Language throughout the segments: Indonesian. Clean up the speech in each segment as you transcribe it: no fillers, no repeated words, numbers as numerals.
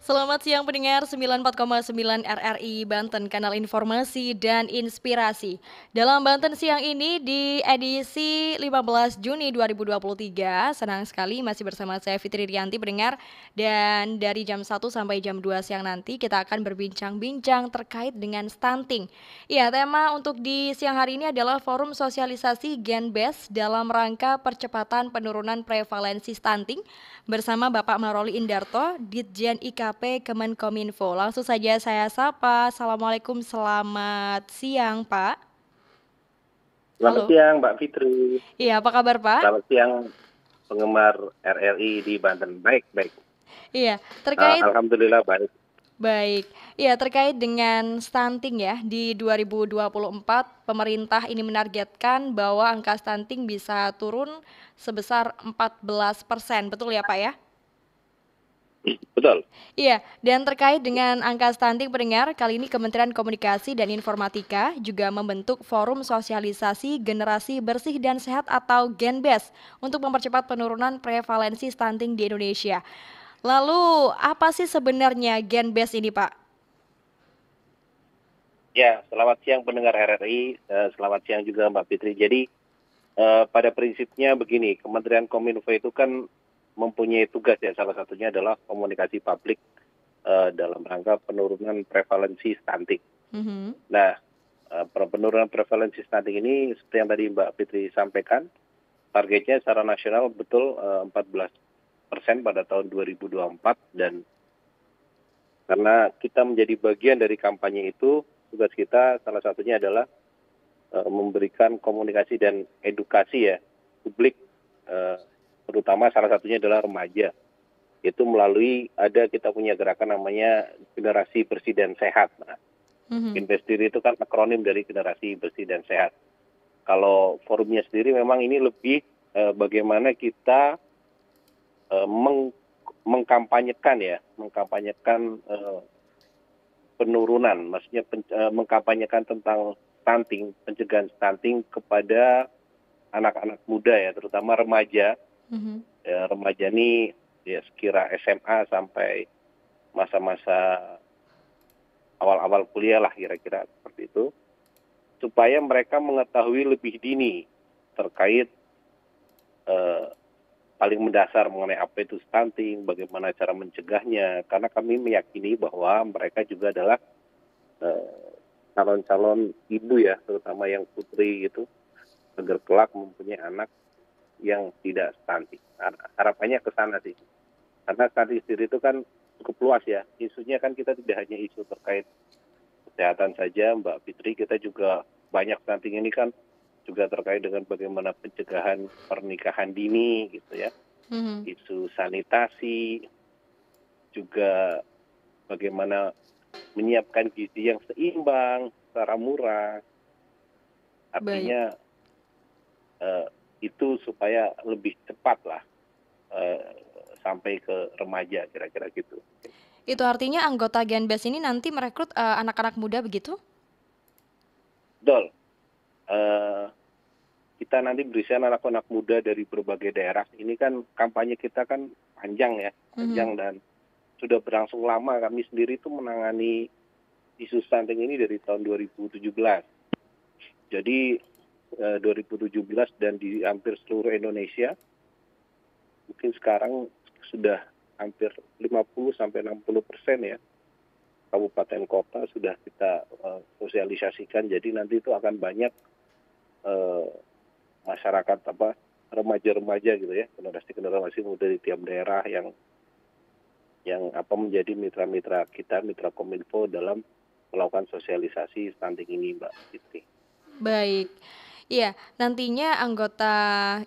Selamat siang pendengar 94,9 RRI Banten, kanal informasi dan inspirasi. Dalam Banten siang ini di edisi 15 Juni 2023, senang sekali masih bersama saya Fitri Rianti pendengar. Dan dari jam 1 sampai jam 2 siang nanti kita akan berbincang-bincang terkait dengan stunting. Ya, tema untuk di siang hari ini adalah forum sosialisasi Genbes dalam rangka percepatan penurunan prevalensi stunting bersama Bapak Maroli Indarto, Ditjen IKP Kemenkominfo. Langsung saja saya sapa. Assalamualaikum, selamat siang Pak. Selamat Halo. siang Mbak Fitri. Iya, apa kabar Pak? Selamat siang penggemar RRI di Banten. Baik, baik. Iya, terkait Alhamdulillah baik. baik. Iya, terkait dengan stunting ya, di 2024 pemerintah ini menargetkan bahwa angka stunting bisa turun sebesar 14%. Betul ya Pak ya? Betul. Iya, dan terkait dengan angka stunting pendengar, kali ini Kementerian Komunikasi dan Informatika juga membentuk Forum Sosialisasi Generasi Bersih dan Sehat atau Genbes untuk mempercepat penurunan prevalensi stunting di Indonesia. Lalu, apa sih sebenarnya Genbes ini, Pak? Ya, selamat siang pendengar RRI. Selamat siang juga Mbak Fitri. Jadi pada prinsipnya begini, Kementerian Kominfo itu kan mempunyai tugas ya, salah satunya adalah komunikasi publik dalam rangka penurunan prevalensi stunting. Mhm. Nah, penurunan prevalensi stunting ini seperti yang tadi Mbak Fitri sampaikan, targetnya secara nasional betul 14% pada tahun 2024, dan karena kita menjadi bagian dari kampanye itu, tugas kita salah satunya adalah memberikan komunikasi dan edukasi ya publik, terutama salah satunya adalah remaja. Itu melalui kita punya gerakan namanya Generasi Bersih dan Sehat. Nah, Mhm. Genbes sendiri itu kan akronim dari Generasi Bersih dan Sehat. Kalau forumnya sendiri memang ini lebih bagaimana kita mengkampanyekan penurunan, maksudnya mengkampanyekan tentang stunting, pencegahan stunting kepada anak-anak muda ya, terutama remaja. Mhm. Remaja ini ya sekira SMA sampai masa-masa awal-awal kuliah lah, kira-kira seperti itu, supaya mereka mengetahui lebih dini terkait paling mendasar mengenai apa itu stunting, bagaimana cara mencegahnya, karena kami meyakini bahwa mereka juga adalah calon-calon ibu ya, terutama yang putri gitu, agar kelak mempunyai anak yang tidak stunting. Harapannya ke sana sih, karena stunting sendiri itu kan cukup luas ya, isunya kan kita tidak hanya isu terkait kesehatan saja Mbak Fitri, kita juga banyak stunting ini kan juga terkait dengan bagaimana pencegahan pernikahan dini gitu ya, Mhm. isu sanitasi, juga bagaimana menyiapkan gizi yang seimbang secara murah. Baik. Artinya itu supaya lebih cepat lah eh, sampai ke remaja, kira-kira gitu. Itu artinya anggota Genbes ini nanti merekrut anak-anak muda begitu? Betul. Eh, kita nanti berisian anak-anak muda dari berbagai daerah. Ini kan kampanye kita kan panjang ya, Mhm. panjang, dan sudah berlangsung lama. Kami sendiri itu menangani isu stunting ini dari tahun 2017. Jadi 2017 dan di hampir seluruh Indonesia, mungkin sekarang sudah hampir 50-60% ya, kabupaten kota sudah kita sosialisasikan. Jadi nanti itu akan banyak masyarakat remaja-remaja gitu ya, generasi muda di tiap daerah yang menjadi mitra-mitra kita, mitra Kominfo dalam melakukan sosialisasi stunting ini, Mbak Fitri. Baik. Iya, nantinya anggota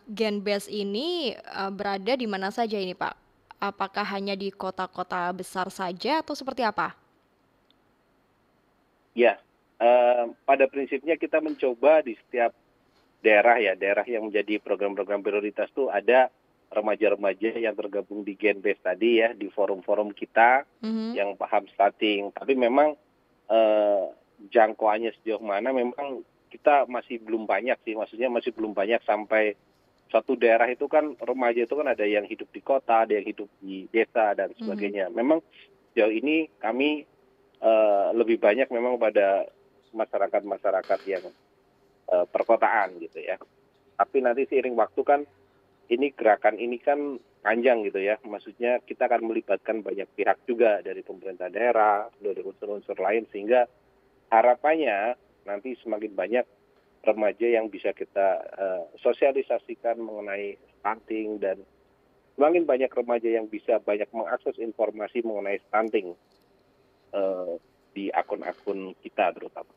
Genbes ini berada di mana saja ini, Pak? Apakah hanya di kota-kota besar saja atau seperti apa? Ya, pada prinsipnya kita mencoba di setiap daerah ya, daerah yang menjadi program-program prioritas tuh ada remaja-remaja yang tergabung di Genbes tadi ya, di forum-forum kita Mhm. yang paham stunting. Tapi memang eh, jangkauannya sejauh mana memang kita masih belum banyak sih, maksudnya masih belum banyak sampai satu daerah itu kan remaja itu kan ada yang hidup di kota, ada yang hidup di desa dan Mhm. sebagainya. Memang sejauh ini kami lebih banyak memang pada masyarakat-masyarakat yang perkotaan gitu ya. Tapi nanti seiring waktu kan ini gerakan ini kan panjang gitu ya. Maksudnya kita akan melibatkan banyak pihak juga dari pemerintah daerah, dari unsur-unsur lain sehingga harapannya nanti semakin banyak remaja yang bisa kita sosialisasikan mengenai stunting dan semakin banyak remaja yang bisa banyak mengakses informasi mengenai stunting di akun-akun kita terutama.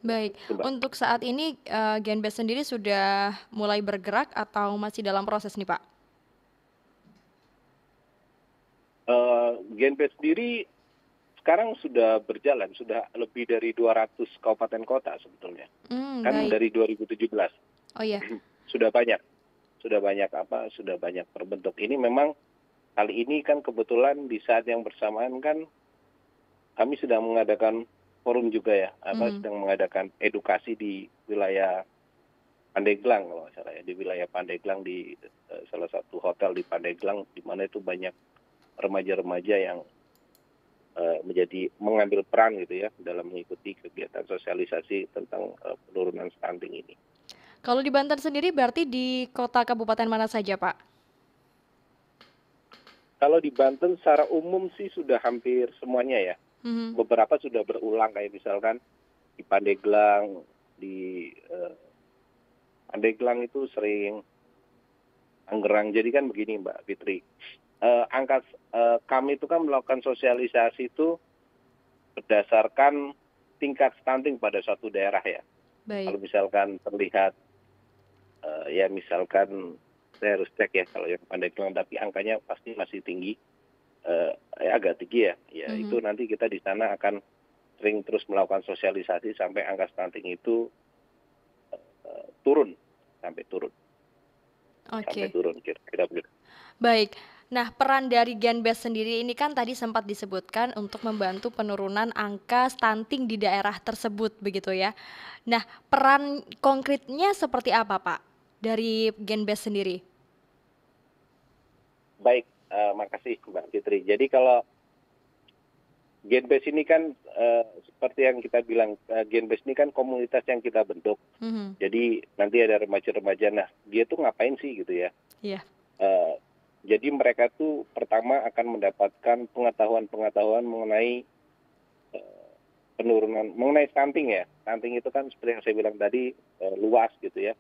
Baik, Itu, Mbak. untuk saat ini Genbest sendiri sudah mulai bergerak atau masih dalam proses nih, Pak? Genbest sendiri sekarang sudah berjalan, sudah lebih dari 200 kabupaten kota sebetulnya. Kan Baik. dari 2017 Oh iya. sudah banyak, sudah banyak terbentuk. Ini memang kali ini kan kebetulan di saat yang bersamaan kan kami sedang mengadakan forum juga ya, sedang mengadakan edukasi di wilayah Pandeglang kalau nggak salah ya, di wilayah Pandeglang di salah satu hotel di Pandeglang di mana itu banyak remaja-remaja yang mengambil peran gitu ya dalam mengikuti kegiatan sosialisasi tentang penurunan stunting ini. Kalau di Banten sendiri berarti di kota kabupaten mana saja, Pak? Kalau di Banten secara umum sih sudah hampir semuanya ya. Mhm. Beberapa sudah berulang kayak misalkan di Pandeglang, di Pandeglang itu sering Anggerang. Jadi kan begini Mbak Fitri, kami itu kan melakukan sosialisasi itu berdasarkan tingkat stunting pada suatu daerah ya. Baik. Kalau misalkan terlihat ya misalkan saya harus cek ya kalau yang Pandeglang tapi angkanya pasti masih tinggi, agak tinggi ya. Ya itu nanti kita di sana akan sering terus melakukan sosialisasi sampai angka stunting itu turun, sampai turun Oke. kira-kira begitu. Baik. Nah, peran dari Genbest sendiri ini kan tadi sempat disebutkan untuk membantu penurunan angka stunting di daerah tersebut begitu ya. Nah, peran konkretnya seperti apa, Pak, dari Genbest sendiri? Baik, makasih Mbak Fitri. Jadi kalau Genbest ini kan seperti yang kita bilang, Genbest ini kan komunitas yang kita bentuk. Jadi nanti ada remaja-remaja, nah dia tuh ngapain sih gitu ya. Iya. Jadi mereka tuh pertama akan mendapatkan pengetahuan-pengetahuan mengenai penurunan, mengenai stunting ya. Stunting itu kan seperti yang saya bilang tadi luas gitu ya.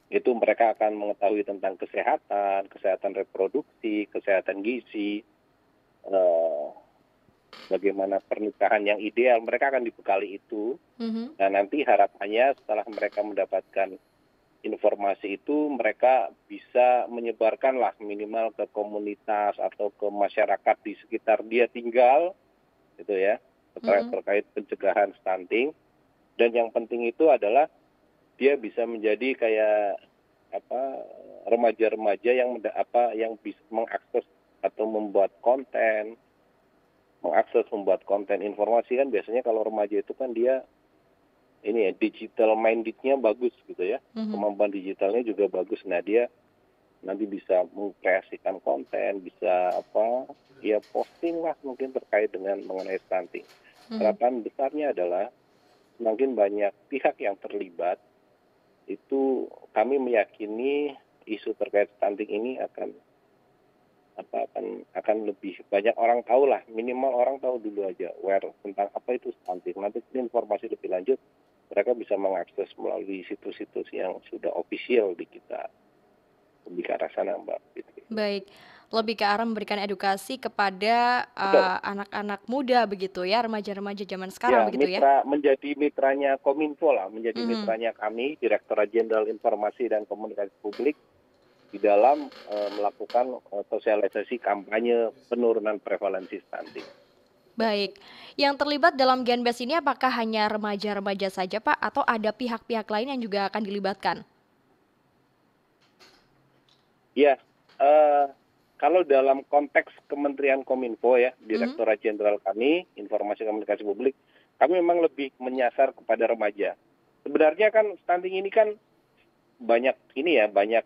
Itu mereka akan mengetahui tentang kesehatan reproduksi, kesehatan gizi, bagaimana pernikahan yang ideal, mereka akan dibekali itu. Nah nanti harapannya setelah mereka mendapatkan informasi itu, mereka bisa menyebarkanlah minimal ke komunitas atau ke masyarakat di sekitar dia tinggal, gitu ya, terkait pencegahan stunting. Dan yang penting itu adalah dia bisa menjadi kayak remaja-remaja yang bisa mengakses atau membuat konten informasi. Kan biasanya kalau remaja itu kan dia ini ya digital mindednya bagus gitu ya, kemampuan digitalnya juga bagus. Nah dia nanti bisa mengkreasikan konten, bisa ya posting lah mungkin terkait dengan mengenai stunting. Harapan besarnya adalah semakin banyak pihak yang terlibat, itu kami meyakini isu terkait stunting ini akan lebih banyak orang tahu lah, minimal orang tahu dulu aja aware tentang apa itu stunting. Nanti informasi lebih lanjut mereka bisa mengakses melalui situs-situs yang sudah official di kita, lebih ke arah sana Mbak Fitri. Baik, lebih ke arah memberikan edukasi kepada anak-anak muda begitu ya, remaja-remaja zaman sekarang Ya, begitu ya. menjadi mitranya Kominfo lah, menjadi mitranya kami, Direktorat Jenderal Informasi dan Komunikasi Publik, di dalam melakukan sosialisasi kampanye penurunan prevalensi stunting. Baik, yang terlibat dalam Genbest ini apakah hanya remaja-remaja saja Pak, atau ada pihak-pihak lain yang juga akan dilibatkan? Ya, kalau dalam konteks Kementerian Kominfo ya, Direktorat Jenderal kami, Informasi Komunikasi Publik, kami memang lebih menyasar kepada remaja. Sebenarnya kan stunting ini kan banyak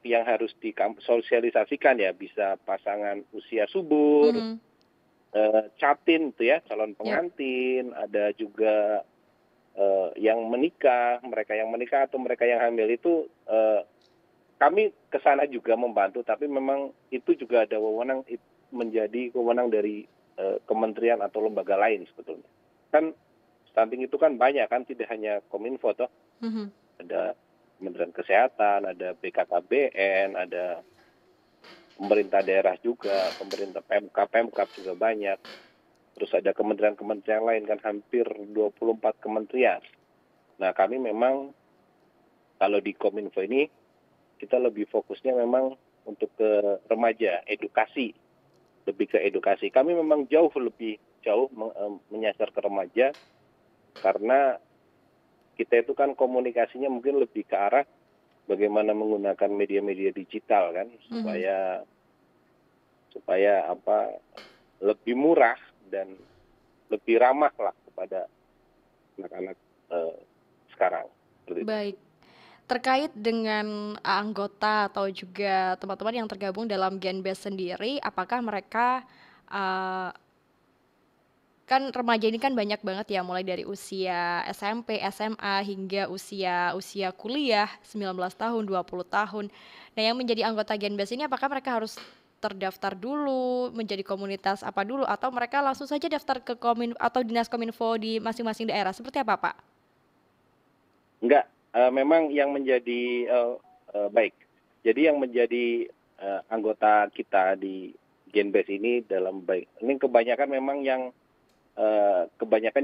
yang harus disosialisasikan ya, bisa pasangan usia subur, catin itu ya, calon Ya. pengantin, ada juga yang menikah, mereka yang menikah atau mereka yang hamil itu kami ke sana juga membantu, tapi memang itu juga ada wewenang menjadi wewenang dari kementerian atau lembaga lain sebetulnya. Kan stunting itu kan banyak kan, tidak hanya Kominfo toh, Mhm. ada Kementerian Kesehatan, ada BKKBN, ada pemerintah daerah juga, pemerintah Pemkab juga banyak. Terus ada kementerian-kementerian lain kan hampir 24 kementerian. Nah, kami memang kalau di Kominfo ini kita lebih fokusnya memang untuk ke remaja, edukasi, lebih ke edukasi. Kami memang lebih jauh menyasar ke remaja karena kita itu kan komunikasinya mungkin lebih ke arah bagaimana menggunakan media-media digital kan Mhm. supaya apa lebih murah dan lebih ramah lah kepada anak-anak sekarang seperti itu. Baik. Terkait dengan anggota atau juga teman-teman yang tergabung dalam Genbest sendiri, apakah mereka eh, kan remaja ini kan banyak banget ya, mulai dari usia SMP, SMA hingga usia usia kuliah 19 tahun, 20 tahun. Nah, yang menjadi anggota Genbest ini apakah mereka harus terdaftar dulu, menjadi komunitas apa dulu, atau mereka langsung saja daftar ke Komin atau Dinas Kominfo di masing-masing daerah? Seperti apa, Pak? Enggak, memang yang menjadi baik. Jadi yang menjadi anggota kita di Genbest ini dalam baik. Ini kebanyakan memang kebanyakan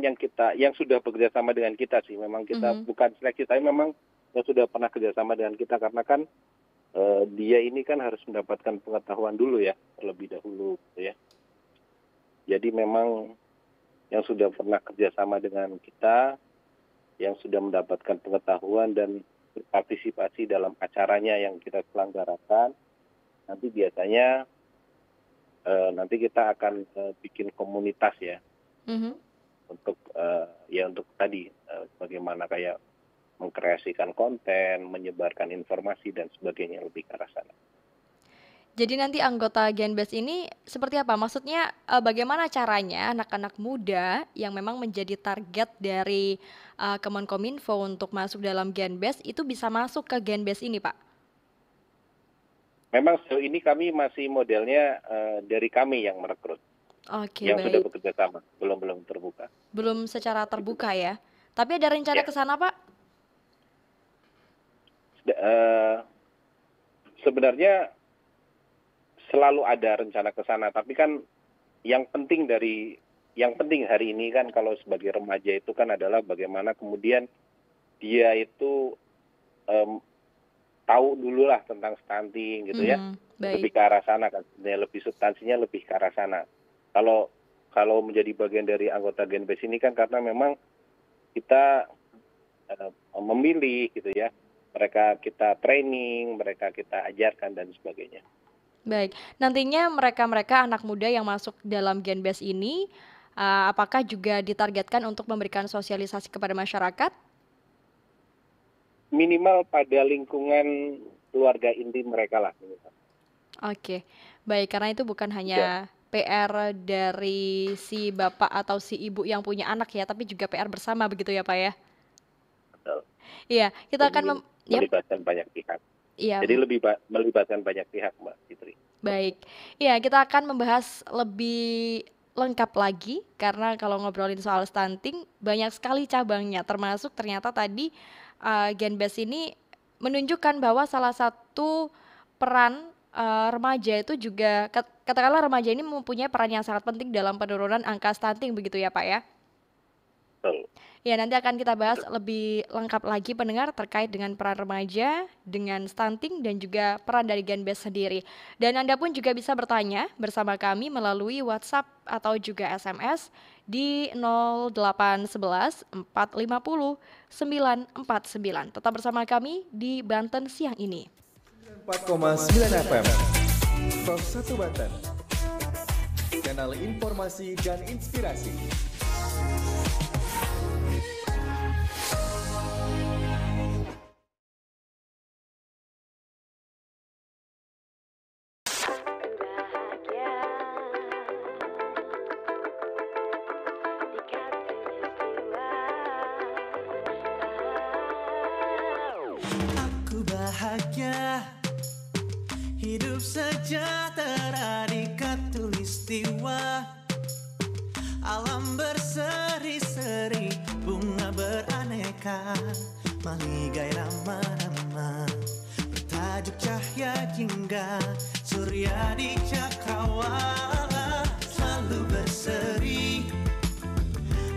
yang sudah bekerja sama dengan kita sih. Memang kita Mhm. bukan seleksi, tapi memang yang sudah pernah kerjasama dengan kita karena kan dia ini kan harus mendapatkan pengetahuan dulu ya terlebih dahulu, gitu ya. Jadi memang yang sudah pernah kerjasama dengan kita, yang sudah mendapatkan pengetahuan dan berpartisipasi dalam acaranya yang kita selenggarakan, nanti biasanya nanti kita akan bikin komunitas ya Mhm. untuk ya untuk tadi bagaimana kayak mengkreasikan konten, menyebarkan informasi dan sebagainya lebih ke arah sana. Jadi nanti anggota Genbest ini seperti apa? Maksudnya bagaimana caranya anak-anak muda yang memang menjadi target dari Kemenkominfo untuk masuk dalam Genbest itu bisa masuk ke Genbest ini, Pak? Memang sejauh ini kami masih modelnya dari kami yang merekrut, Oke, yang sudah baik. bekerja sama, belum terbuka. Belum secara terbuka ya. Tapi ada rencana Ya, ke sana, Pak? eh, sebenarnya selalu ada rencana ke sana, tapi kan yang penting hari ini kan kalau sebagai remaja itu kan adalah bagaimana kemudian dia itu em, tahu dulu lah tentang stunting gitu ya, Mhm, baik. lebih ke arah sana kan, sebenarnya lebih substansinya lebih ke arah sana. Kalau kalau menjadi bagian dari anggota Genbes ini kan karena memang kita memilih gitu ya, mereka kita training, mereka kita ajarkan dan sebagainya. Baik. Nantinya mereka-mereka anak muda yang masuk dalam Genbest ini apakah juga ditargetkan untuk memberikan sosialisasi kepada masyarakat? Minimal pada lingkungan keluarga inti mereka lah. Minimal. Oke, baik, karena itu bukan Juga. hanya PR dari si bapak atau si ibu yang punya anak ya, tapi juga PR bersama begitu ya, Pak ya? Betul. Iya, kita akan Lebih yep, melibatkan banyak pihak. iya, Jadi lebih melibatkan banyak pihak, Mbak Fitri. baik. Iya, kita akan membahas lebih lengkap lagi karena kalau ngobrolin soal stunting banyak sekali cabangnya, termasuk ternyata tadi Genbest ini menunjukkan bahwa salah satu peran remaja itu juga katakanlah remaja ini mempunyai peran yang sangat penting dalam penurunan angka stunting begitu ya Pak ya. Betul. Ya, nanti akan kita bahas Betul. lebih lengkap lagi pendengar terkait dengan peran remaja, dengan stunting dan juga peran dari Genbest sendiri. Dan Anda pun juga bisa bertanya bersama kami melalui WhatsApp atau juga SMS di 0811 450 949. Tetap bersama kami di Banten siang ini. 4,9 FM Top 1 Banten. Kanal informasi dan inspirasi. bahagia, hidup sejahtera di khatulistiwa. Alam berseri-seri, bunga beraneka, maligai rama-rama, bertajuk cahaya jingga, surya di cakrawala selalu berseri.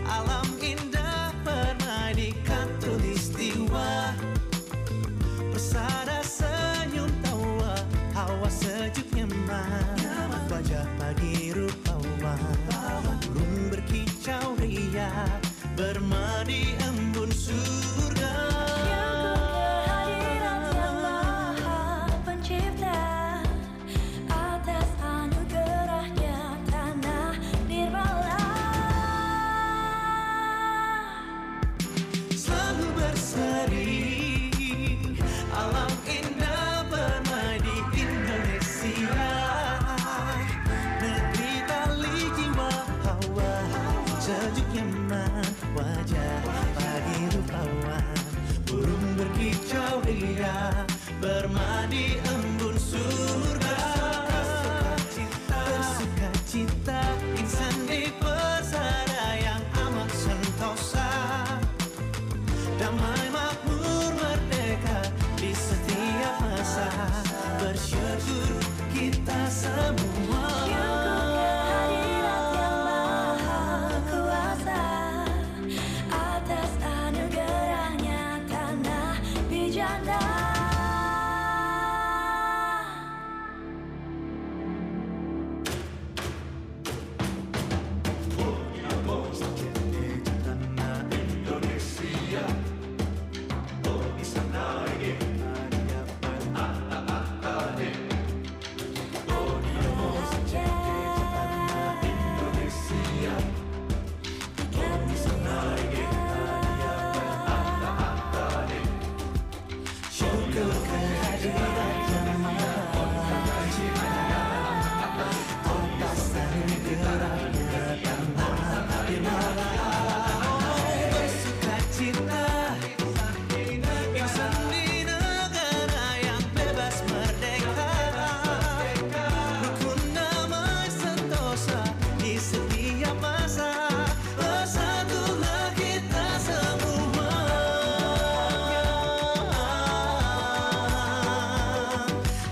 Alam indah permai di khatulistiwa, bersada senyum tawa, hawa sejuk nyaman, wajah pagi rupawan, burung berkicau ria, bermadi embun surga. Kehadirat yang Maha Pencipta, atas anugerahnya tanah nirmala. Selalu berseri, alam indah permai di Indonesia, negeri tali jiwa hawa, sejuk nyaman, wajah pagi rupawan, burung berkicau ria, bermadi embun surga. Bersuka cita, insan di persada yang amat sentosa, damai makmur merdeka di setiap masa, bersyukur kita semua. Kehadirat yang Maha Kuasa, atas anugerahnya tanah bijanda. Tanah Indonesia, di sana syukur kehadirat yang Maha Pencipta, atas anugerahnya tanah nirmala. Bersuka cita, insan di negara yang bebas merdeka, rukun damai sentosa di setiap masa, bersatulah kita semua.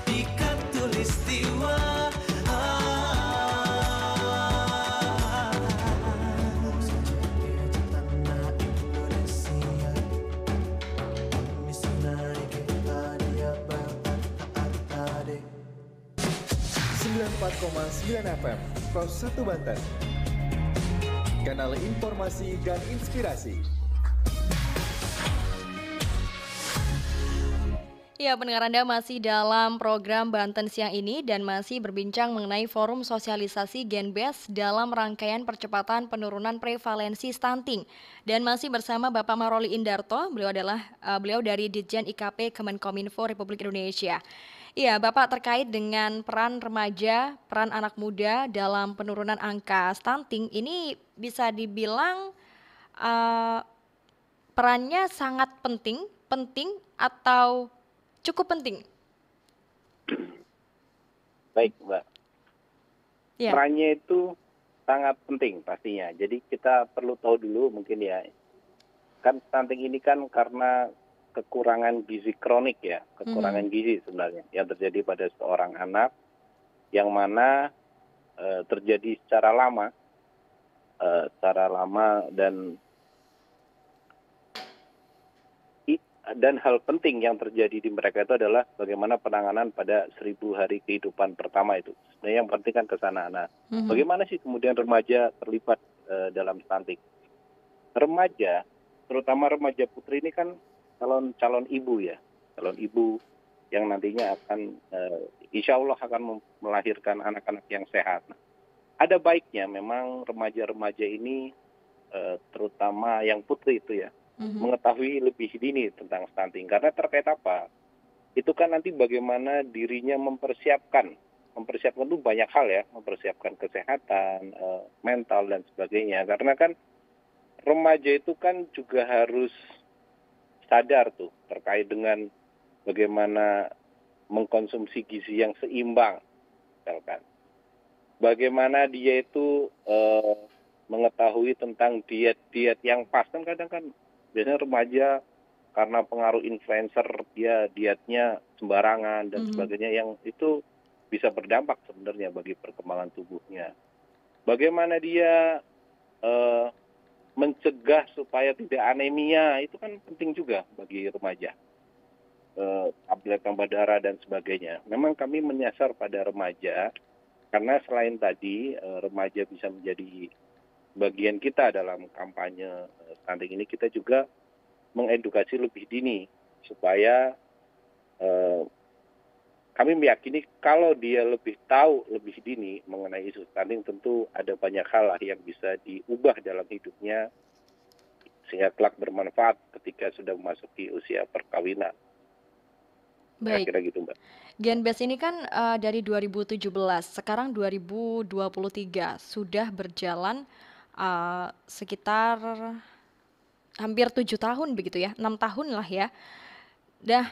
Di khatulistiwa, tanah Indonesia, misalnya kita dia berada. 94,9 FM Pos 1 Banten. Kanal informasi dan inspirasi. Ya, pendengar Anda masih dalam program Banten Siang ini dan masih berbincang mengenai forum sosialisasi Genbes dalam rangkaian percepatan penurunan prevalensi stunting. Dan masih bersama Bapak Maroli Indarto, beliau dari Ditjen IKP Kemenkominfo Republik Indonesia. Iya, Bapak, terkait dengan peran remaja, peran anak muda dalam penurunan angka stunting, ini bisa dibilang perannya sangat penting atau cukup penting? Baik, Mbak. Ya. Perannya itu sangat penting pastinya. Jadi kita perlu tahu dulu mungkin ya, kan stunting ini kan karena kekurangan gizi kronik ya, kekurangan gizi sebenarnya yang terjadi pada seorang anak yang mana terjadi secara lama dan hal penting yang terjadi di mereka itu adalah bagaimana penanganan pada 1000 hari kehidupan pertama itu. Sebenarnya yang penting kan ke sana. Nah, bagaimana sih kemudian remaja terlibat dalam stunting? Remaja, terutama remaja putri ini kan calon ibu ya, calon ibu yang nantinya akan insya Allah akan melahirkan anak-anak yang sehat. Nah, ada baiknya memang remaja-remaja ini terutama yang putri itu ya, mengetahui lebih dini tentang stunting. Karena terkait apa? Itu kan nanti bagaimana dirinya mempersiapkan itu banyak hal ya, mempersiapkan kesehatan, mental dan sebagainya. Karena kan remaja itu kan juga harus sadar tuh terkait dengan bagaimana mengkonsumsi gizi yang seimbang, misalkan. Bagaimana dia itu mengetahui tentang diet-diet yang pas. Kan kadang kan biasanya remaja karena pengaruh influencer dia dietnya sembarangan dan sebagainya, yang itu bisa berdampak sebenarnya bagi perkembangan tubuhnya. Bagaimana dia mencegah supaya tidak anemia, itu kan penting juga bagi remaja. Tablet tambah darah dan sebagainya. Memang kami menyasar pada remaja, karena selain tadi remaja bisa menjadi bagian kita dalam kampanye stunting ini, kita juga mengedukasi lebih dini supaya kami meyakini kalau dia lebih tahu lebih dini mengenai isu stunting, tentu ada banyak hal lah yang bisa diubah dalam hidupnya sehingga kelak bermanfaat ketika sudah memasuki usia perkawinan. Baik. Kira-kira gitu, Mbak. Genbest ini kan dari 2017, sekarang 2023, sudah berjalan sekitar hampir 7 tahun begitu ya, 6 tahun lah ya. Dah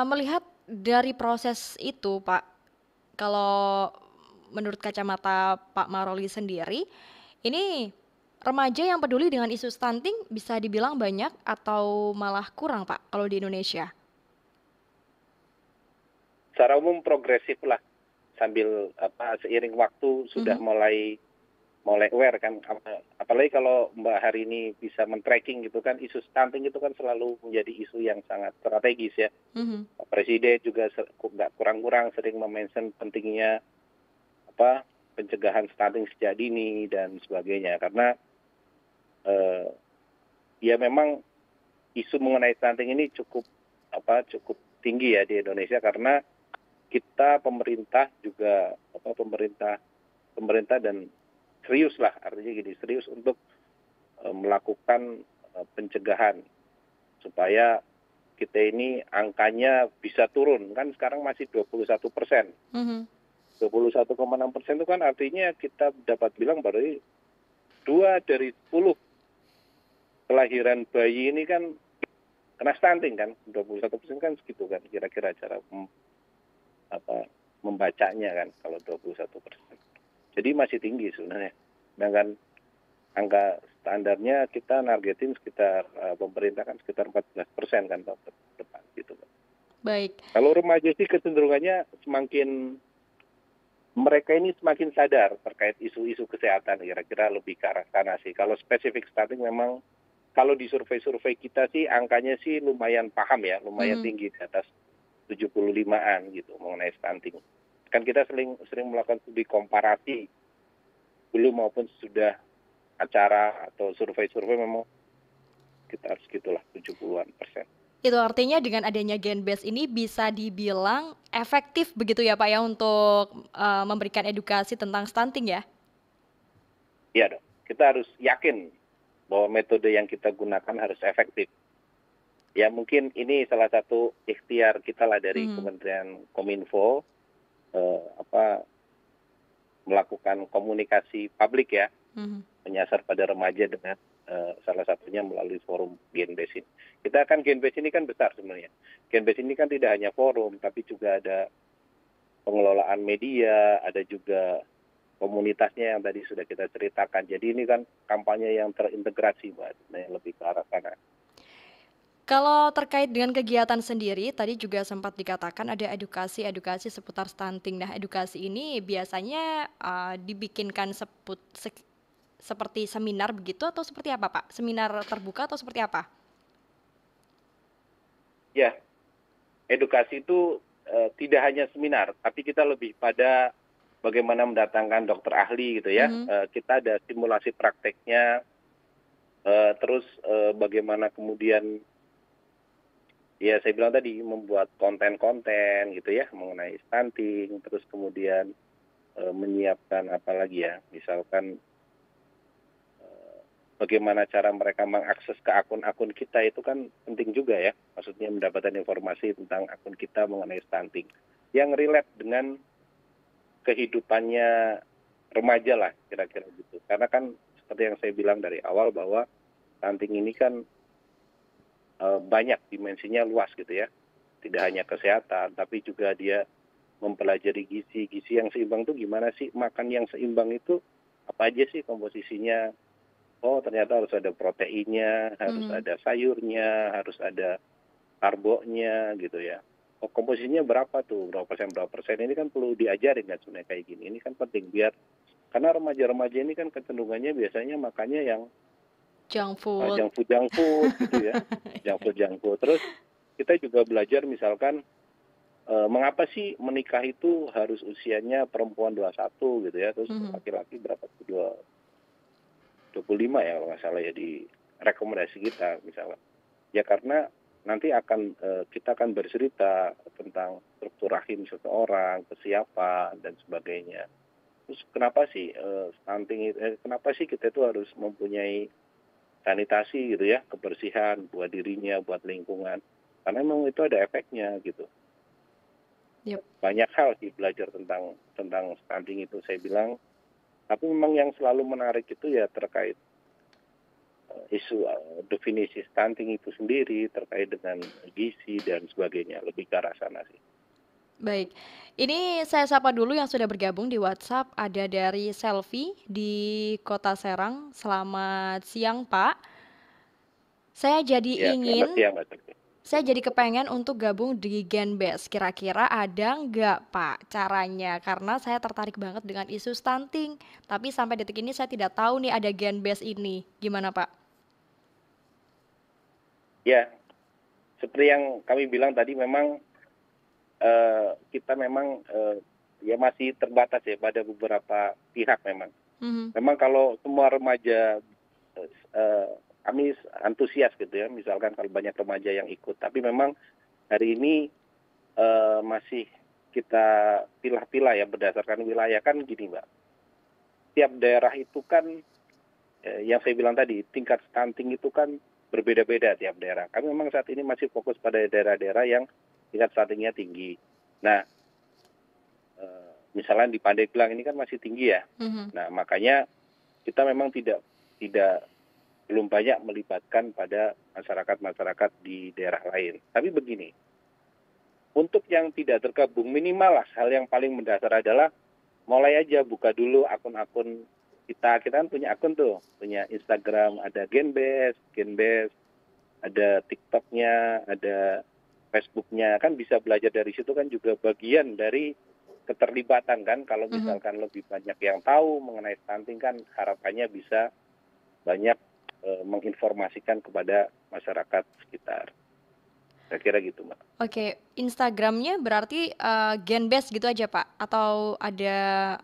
melihat dari proses itu, Pak, kalau menurut kacamata Pak Maroli sendiri, ini remaja yang peduli dengan isu stunting bisa dibilang banyak atau malah kurang, Pak, kalau di Indonesia? Secara umum progresif lah, sambil seiring waktu sudah mulai aware kan, apalagi kalau Mbak hari ini bisa men-tracking gitu kan, isu stunting itu kan selalu menjadi isu yang sangat strategis ya. Pak Presiden juga nggak kurang-kurang sering mention pentingnya pencegahan stunting sejak dini dan sebagainya, karena ya memang isu mengenai stunting ini cukup tinggi ya di Indonesia, karena kita pemerintah juga pemerintah dan serius lah, artinya gini, serius untuk melakukan pencegahan supaya kita ini angkanya bisa turun. Kan sekarang masih 21%. 21,6% itu kan artinya kita dapat bilang baru 2 dari 10 kelahiran bayi ini kan kena stunting kan. 21% kan segitu kan kira-kira cara membacanya kan kalau 21%. Jadi masih tinggi sebenarnya. Dengan angka standarnya kita nargetin sekitar pemerintah kan sekitar 14% kan tahun depan gitu kan. Baik. Kalau remaja sih kecenderungannya semakin mereka ini semakin sadar terkait isu-isu kesehatan, kira-kira lebih ke arah sana sih. Kalau spesifik stunting memang kalau di survei-survei kita sih angkanya sih lumayan paham ya, lumayan tinggi di atas 75-an gitu mengenai stunting. Kan kita sering melakukan studi komparasi belum maupun sudah acara atau survei-survei, memang kita harus gitulah 70-an%. Itu artinya dengan adanya Genbest ini bisa dibilang efektif begitu ya Pak ya untuk memberikan edukasi tentang stunting ya? Iya dong, kita harus yakin bahwa metode yang kita gunakan harus efektif. Ya mungkin ini salah satu ikhtiar kita lah dari Kementerian Kominfo, melakukan komunikasi publik ya, menyasar pada remaja dengan salah satunya melalui forum Genbest ini. Kita kan Genbest ini kan besar sebenarnya. Genbest ini kan tidak hanya forum, tapi juga ada pengelolaan media, ada juga komunitasnya yang tadi sudah kita ceritakan. Jadi ini kan kampanye yang terintegrasi, Mbak, yang lebih ke arah sana. Kalau terkait dengan kegiatan sendiri, tadi juga sempat dikatakan ada edukasi seputar stunting. Nah, edukasi ini biasanya dibikinkan seperti seminar begitu atau seperti apa, Pak? Seminar terbuka atau seperti apa? Ya, edukasi itu tidak hanya seminar, tapi kita lebih pada bagaimana mendatangkan dokter ahli gitu ya. Kita ada simulasi prakteknya, terus bagaimana kemudian ya saya bilang tadi membuat konten-konten gitu ya mengenai stunting, terus kemudian menyiapkan apa lagi ya, misalkan bagaimana cara mereka mengakses ke akun-akun kita, itu kan penting juga ya, maksudnya mendapatkan informasi tentang akun kita mengenai stunting yang relate dengan kehidupannya remaja lah kira-kira gitu. Karena kan seperti yang saya bilang dari awal bahwa stunting ini kan banyak dimensinya, luas gitu ya. tidak hanya kesehatan, tapi juga dia mempelajari gizi. Gizi yang seimbang itu gimana sih? Makan yang seimbang itu apa aja sih komposisinya? Oh, ternyata harus ada proteinnya, harus ada sayurnya, harus ada karbonya gitu ya. Oh, komposisinya berapa tuh? Berapa persen? Ini kan perlu diajarin kan sebenarnya kayak gini. Ini kan penting biar karena remaja-remaja ini kan kecenderungannya biasanya makannya yang Junk food. junk food gitu ya. Junk food. Terus kita juga belajar misalkan mengapa sih menikah itu harus usianya perempuan 21 gitu ya, terus laki-laki berapa tuh 25 ya kalau nggak salah ya di rekomendasi kita misalnya. Ya karena nanti kita akan bercerita tentang struktur rahim seseorang, kesiapan dan sebagainya. Terus kenapa sih stunting kenapa sih kita itu harus mempunyai sanitasi gitu ya, kebersihan buat dirinya, buat lingkungan. Karena memang itu ada efeknya gitu. Yep. Banyak hal sih belajar tentang stunting itu saya bilang. Tapi memang yang selalu menarik itu ya terkait isu definisi stunting itu sendiri terkait dengan gizi dan sebagainya, lebih ke arah sana sih. Baik, ini saya sapa dulu yang sudah bergabung di WhatsApp. Ada dari Selfie di Kota Serang. Selamat siang, Pak. Saya jadi Ya, selamat siang, Mbak Teguh. Saya jadi kepengen untuk gabung di Genbest. Kira-kira ada nggak Pak caranya? Karena saya tertarik banget dengan isu stunting. Tapi sampai detik ini saya tidak tahu nih ada Genbest ini. Gimana Pak? Ya, seperti yang kami bilang tadi memang kita memang ya masih terbatas ya pada beberapa pihak memang. Memang kalau semua remaja kami antusias gitu ya, misalkan kalau banyak remaja yang ikut. Tapi memang hari ini masih kita pilah-pilah ya berdasarkan wilayah kan gini Mbak. Tiap daerah itu kan yang saya bilang tadi tingkat stunting itu kan berbeda-beda tiap daerah. Kami memang saat ini masih fokus pada daerah-daerah yang tingkat stuntingnya tinggi. Nah, misalnya di Pandeglang ini kan masih tinggi ya. Nah, makanya kita memang tidak belum banyak melibatkan pada masyarakat di daerah lain. Tapi begini, untuk yang tidak tergabung minimal lah hal yang paling mendasar adalah mulai aja buka dulu akun-akun kita kan punya akun tuh, punya Instagram, ada Genbest, ada TikToknya, ada Facebooknya, kan bisa belajar dari situ kan juga bagian dari keterlibatan kan. Kalau misalkan lebih banyak yang tahu mengenai stunting kan harapannya bisa banyak menginformasikan kepada masyarakat sekitar. Saya kira gitu, Mbak. Oke, Instagramnya berarti Genbest gitu aja Pak? Atau ada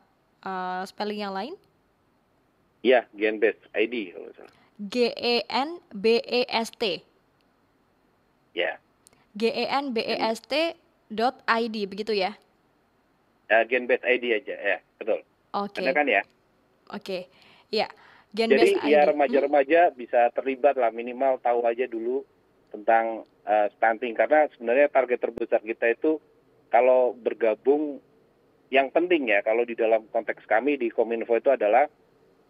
spelling yang lain? Iya, Genbest ID kalau salah. GENBEST. Ya. GENBEST.id begitu ya? Genbest ID aja, ya, betul. Oke. Benar kan ya? Oke, ya. Jadi Genbest ya ID. remaja-remaja bisa terlibat lah, minimal tahu aja dulu tentang stunting. Karena sebenarnya target terbesar kita itu kalau bergabung, yang penting ya kalau di dalam konteks kami di Kominfo itu adalah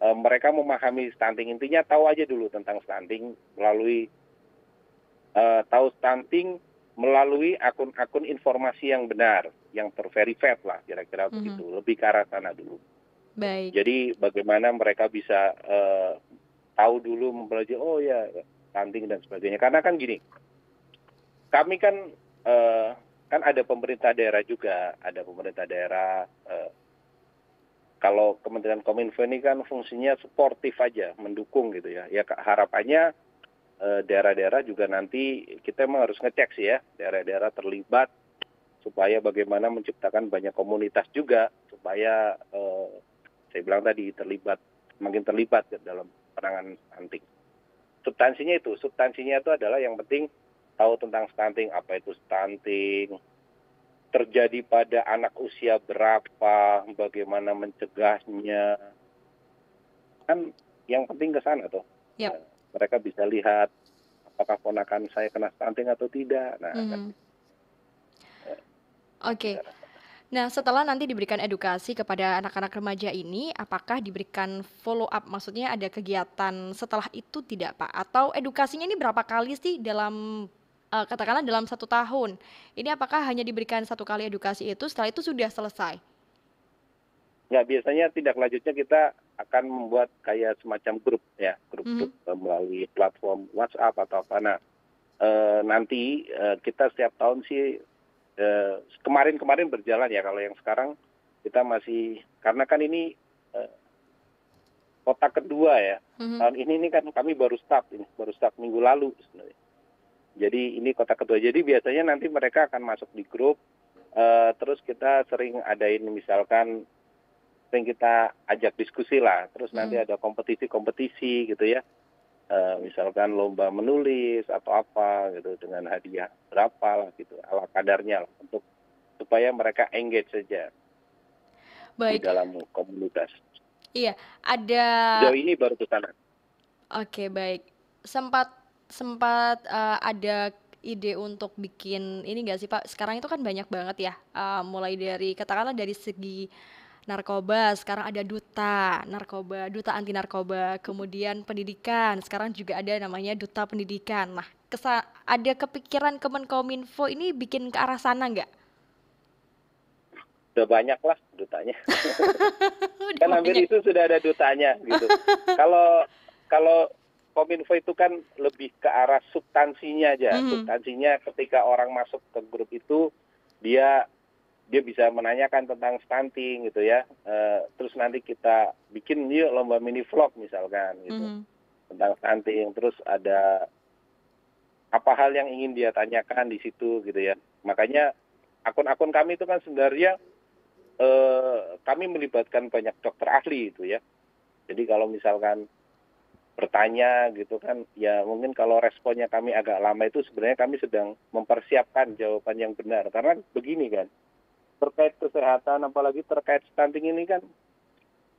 mereka memahami stunting. Intinya tahu aja dulu tentang stunting melalui melalui akun-akun informasi yang benar, yang terverified lah kira-kira begitu. Lebih ke arah sana dulu. Baik. Jadi bagaimana mereka bisa tahu dulu mempelajari, oh ya stunting dan sebagainya. Karena kan gini, kami kan ada pemerintah daerah juga, kalau Kementerian Kominfo ini kan fungsinya suportif aja, mendukung gitu ya. Ya harapannya daerah-daerah juga nanti kita memang harus ngecek sih ya, daerah-daerah terlibat supaya bagaimana menciptakan banyak komunitas juga supaya saya bilang tadi makin terlibat dalam penanganan stunting. Substansinya itu adalah yang penting tahu tentang stunting, apa itu stunting, terjadi pada anak usia berapa, bagaimana mencegahnya. Kan yang penting ke sana tuh. Yap. Mereka bisa lihat apakah ponakan saya kena stunting atau tidak. Nah, kan. Oke. Nah, setelah nanti diberikan edukasi kepada anak-anak remaja ini, apakah diberikan follow up? Maksudnya ada kegiatan setelah itu tidak, Pak? Atau edukasinya ini berapa kali sih dalam katakanlah dalam 1 tahun. Ini apakah hanya diberikan 1 kali edukasi itu, setelah itu sudah selesai? Nggak, biasanya tindak lanjutnya kita akan membuat kayak semacam grup ya, grup melalui platform WhatsApp atau apa. Nah, nanti kita setiap tahun sih kemarin berjalan ya. Kalau yang sekarang kita masih, karena kan ini kota kedua ya. Tahun ini kan kami baru start minggu lalu sebenarnya. Jadi ini kota kedua. Jadi biasanya nanti mereka akan masuk di grup, terus kita sering adain misalkan sering kita ajak diskusi lah. Terus nanti ada kompetisi gitu ya. Misalkan lomba menulis atau apa gitu dengan hadiah berapa lah gitu, ala kadarnya lah, untuk supaya mereka engage saja di Baik, dalam komunitas. iya, ada. Sejauh ini baru ke sana. Oke, baik. Sempat sempat ada ide untuk bikin ini nggak sih Pak? Sekarang itu kan banyak banget ya, mulai dari katakanlah dari segi narkoba, sekarang ada duta narkoba, duta anti narkoba, kemudian pendidikan, sekarang juga ada namanya duta pendidikan. Nah, ada kepikiran Kemenkominfo ini bikin ke arah sana nggak? Udah banyak lah dutanya. Udah Kan hampir banyak. itu sudah ada dutanya gitu. Kalau Kominfo itu kan lebih ke arah substansinya aja. Substansinya ketika orang masuk ke grup itu dia bisa menanyakan tentang stunting gitu ya. Terus nanti kita bikin yuk lomba mini vlog misalkan gitu tentang stunting. Terus ada apa hal yang ingin dia tanyakan di situ gitu ya. Makanya akun-akun kami itu kan sebenarnya kami melibatkan banyak dokter ahli itu ya. Jadi kalau misalkan bertanya gitu kan, ya mungkin kalau responnya kami agak lama itu sebenarnya kami sedang mempersiapkan jawaban yang benar. Karena begini kan, terkait kesehatan apalagi terkait stunting ini kan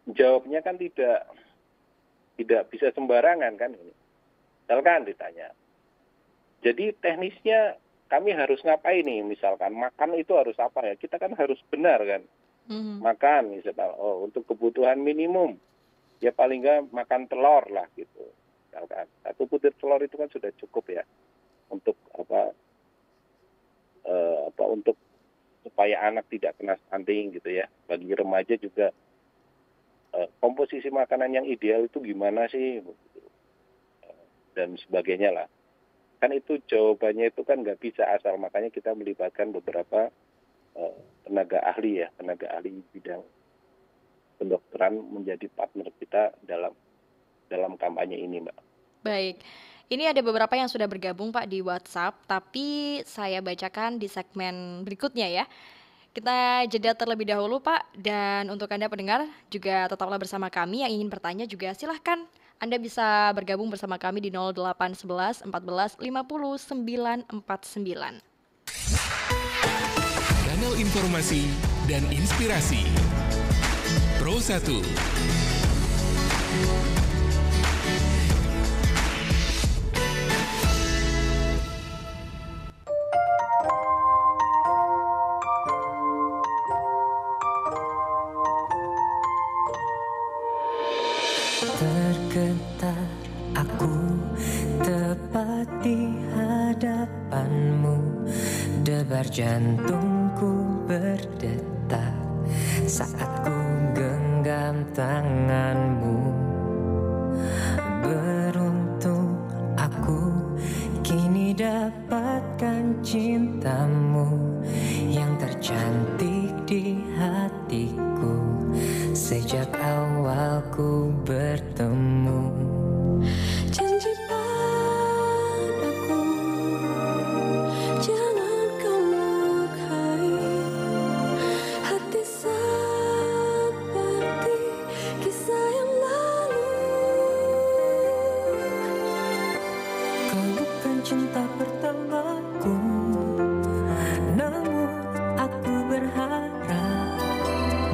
jawabnya kan tidak bisa sembarangan kan ini. Misalkan ditanya, jadi teknisnya kami harus ngapain nih, misalkan makan itu harus apa ya, kita kan harus benar kan. Makan misalkan, untuk kebutuhan minimum ya paling nggak makan telur lah gitu. Misalkan 1 butir telur itu kan sudah cukup ya untuk untuk supaya anak tidak kena stunting gitu ya. Bagi remaja juga komposisi makanan yang ideal itu gimana sih dan sebagainya lah. Kan itu jawabannya itu kan nggak bisa asal, makanya kita melibatkan beberapa tenaga ahli bidang kedokteran menjadi partner kita dalam kampanye ini, Mbak. Baik, ini ada beberapa yang sudah bergabung Pak di WhatsApp, tapi saya bacakan di segmen berikutnya ya. Kita jeda terlebih dahulu Pak, dan untuk Anda pendengar juga tetaplah bersama kami. Yang ingin bertanya juga silahkan Anda bisa bergabung bersama kami di 0811 14 50 949. Kanal informasi dan inspirasi Pro 1. Tergetar aku tepat di hadapanmu, debar jantungku berdetak saat ku genggam tanganmu. Beruntung aku kini dapatkan cintamu yang tercantik di hatiku sejak awal ku bertemu. Janji padaku, jangan kau lukai hati seperti kisah yang lalu. Kau bukan cinta pertamaku, namun aku berharap